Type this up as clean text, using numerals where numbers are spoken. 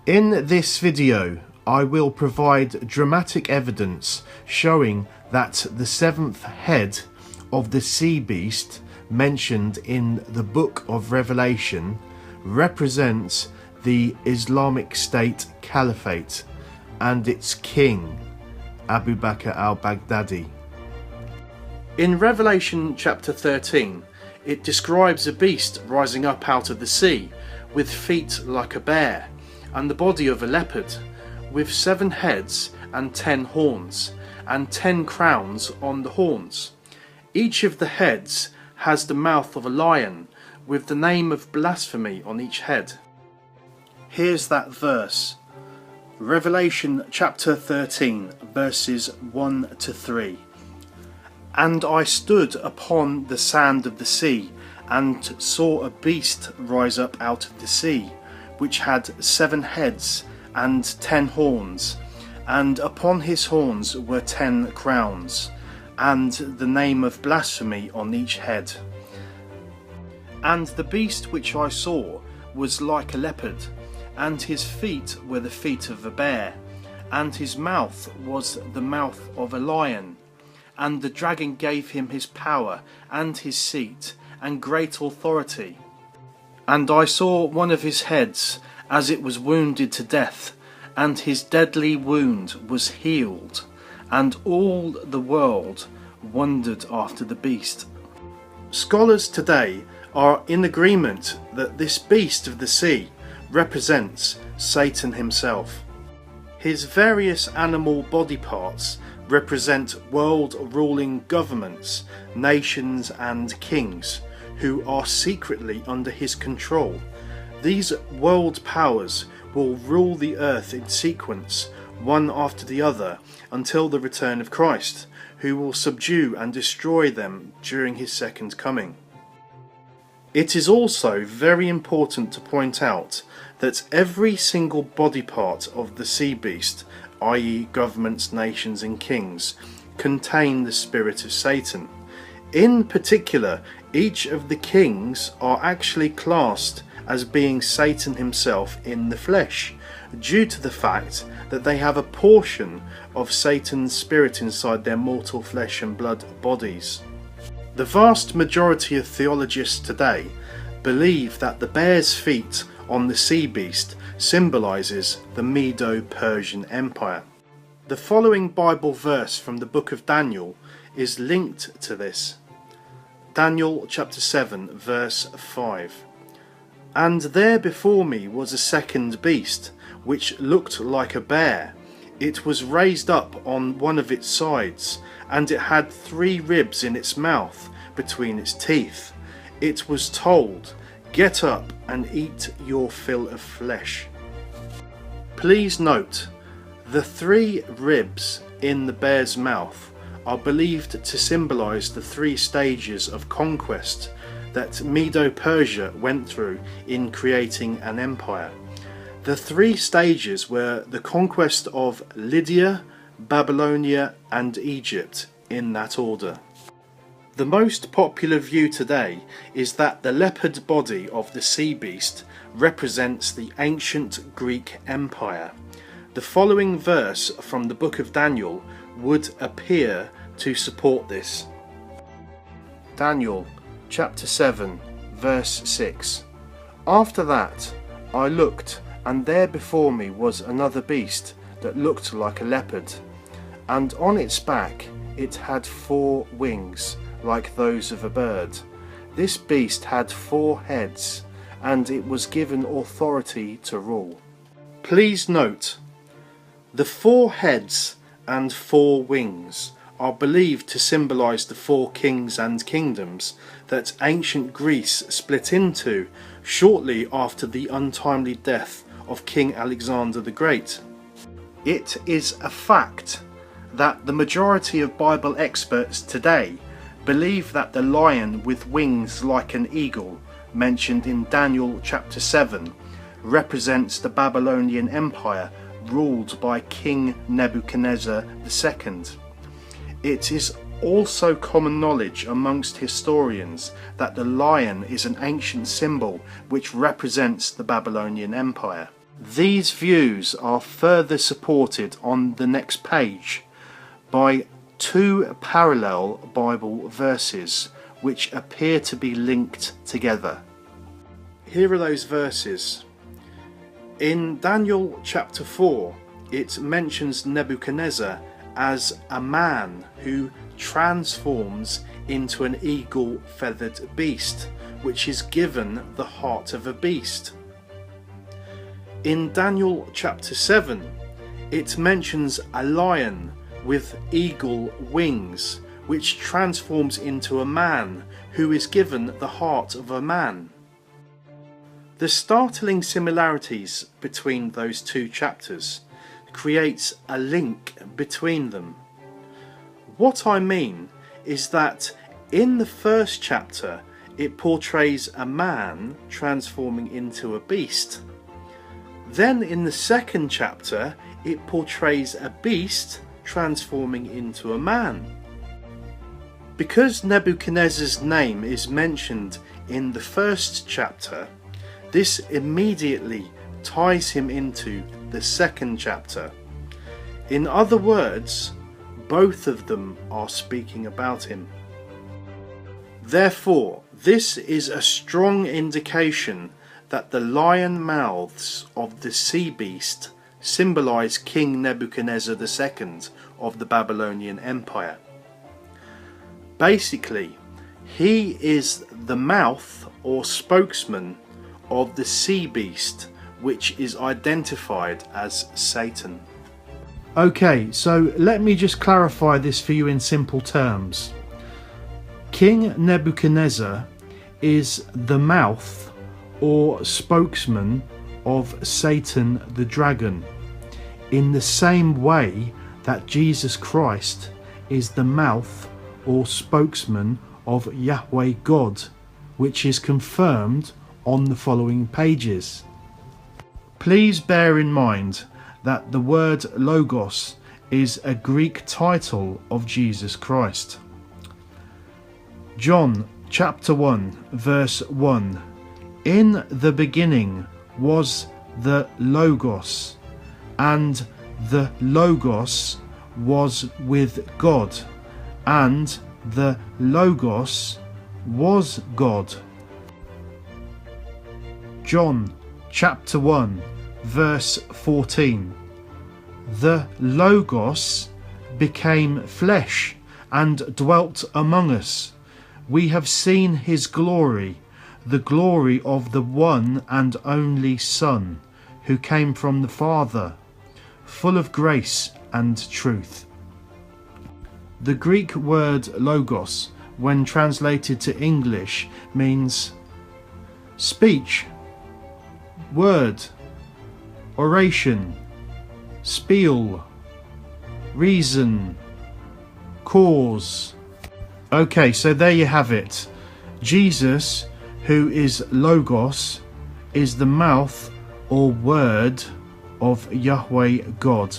In this video, I will provide dramatic evidence showing that the seventh head of the sea beast mentioned in the book of Revelation represents the Islamic State Caliphate and its king, Abu Bakr al-Baghdadi. In Revelation chapter 13, it describes a beast rising up out of the sea with feet like a bear and the body of a leopard, with 7 heads and 10 horns, and 10 crowns on the horns. Each of the heads has the mouth of a lion, with the name of blasphemy on each head. Here's that verse. Revelation chapter 13, verses 1 to 3. And I stood upon the sand of the sea, and saw a beast rise up out of the sea, which had 7 heads and 10 horns, and upon his horns were 10 crowns, and the name of blasphemy on each head. And the beast which I saw was like a leopard, and his feet were the feet of a bear, and his mouth was the mouth of a lion. And the dragon gave him his power, and his seat, and great authority. And I saw one of his heads, as it was wounded to death, and his deadly wound was healed, and all the world wondered after the beast. Scholars today are in agreement that this beast of the sea represents Satan himself. His various animal body parts represent world-ruling governments, nations and kings who are secretly under his control. These world powers will rule the earth in sequence, one after the other, until the return of Christ, who will subdue and destroy them during his second coming. It is also very important to point out that every single body part of the sea beast, i.e. governments, nations and kings, contain the spirit of Satan. In particular, each of the kings are actually classed as being Satan himself in the flesh, due to the fact that they have a portion of Satan's spirit inside their mortal flesh and blood bodies. The vast majority of theologists today believe that the bear's feet on the sea beast symbolises the Medo-Persian Empire. The following Bible verse from the book of Daniel is linked to this. Daniel chapter 7 verse 5. And there before me was a second beast, which looked like a bear. It was raised up on one of its sides, and it had 3 ribs in its mouth between its teeth. It was told, "Get up and eat your fill of flesh." Please note, the 3 ribs in the bear's mouth are believed to symbolise the 3 stages of conquest that Medo-Persia went through in creating an empire. The 3 stages were the conquest of Lydia, Babylonia and Egypt, in that order. The most popular view today is that the leopard body of the sea beast represents the ancient Greek Empire. The following verse from the book of Daniel would appear to support this. Daniel chapter 7 verse 6. After that I looked, and there before me was another beast that looked like a leopard, and on its back it had 4 wings like those of a bird. This beast had 4 heads, and it was given authority to rule. Please note, the 4 heads and 4 wings are believed to symbolise the 4 kings and kingdoms that ancient Greece split into shortly after the untimely death of King Alexander the Great. It is a fact that the majority of Bible experts today believe that the lion with wings like an eagle mentioned in Daniel chapter 7 represents the Babylonian Empire ruled by King Nebuchadnezzar II. It is also common knowledge amongst historians that the lion is an ancient symbol which represents the Babylonian Empire. These views are further supported on the next page by two parallel Bible verses which appear to be linked together. Here are those verses. In Daniel chapter 4, it mentions Nebuchadnezzar as a man who transforms into an eagle-feathered beast, which is given the heart of a beast. In Daniel chapter 7, it mentions a lion with eagle wings, which transforms into a man who is given the heart of a man. The startling similarities between those two chapters creates a link between them. What I mean is that in the first chapter it portrays a man transforming into a beast. Then in the second chapter it portrays a beast transforming into a man. Because Nebuchadnezzar's name is mentioned in the first chapter, this immediately ties him into the second chapter. In other words, both of them are speaking about him. Therefore, this is a strong indication that the lion mouths of the sea beast symbolize King Nebuchadnezzar II of the Babylonian Empire. Basically, he is the mouth or spokesman of the sea beast, which is identified as Satan. Okay, so let me just clarify this for you in simple terms. King Nebuchadnezzar is the mouth or spokesman of Satan the dragon, in the same way that Jesus Christ is the mouth or spokesman of Yahweh God, which is confirmed on the following pages. Please bear in mind that the word Logos is a Greek title of Jesus Christ. John chapter 1 verse 1. In the beginning was the Logos, and the Logos was with God, and the Logos was God. John chapter 1 verse 14. The Logos became flesh and dwelt among us. We have seen his glory, the glory of the one and only Son, who came from the Father, full of grace and truth. The Greek word logos, when translated to English, means speech, word, oration, spiel, reason, cause. Okay, so there you have it. Jesus, who is Logos, is the mouth or word of Yahweh God.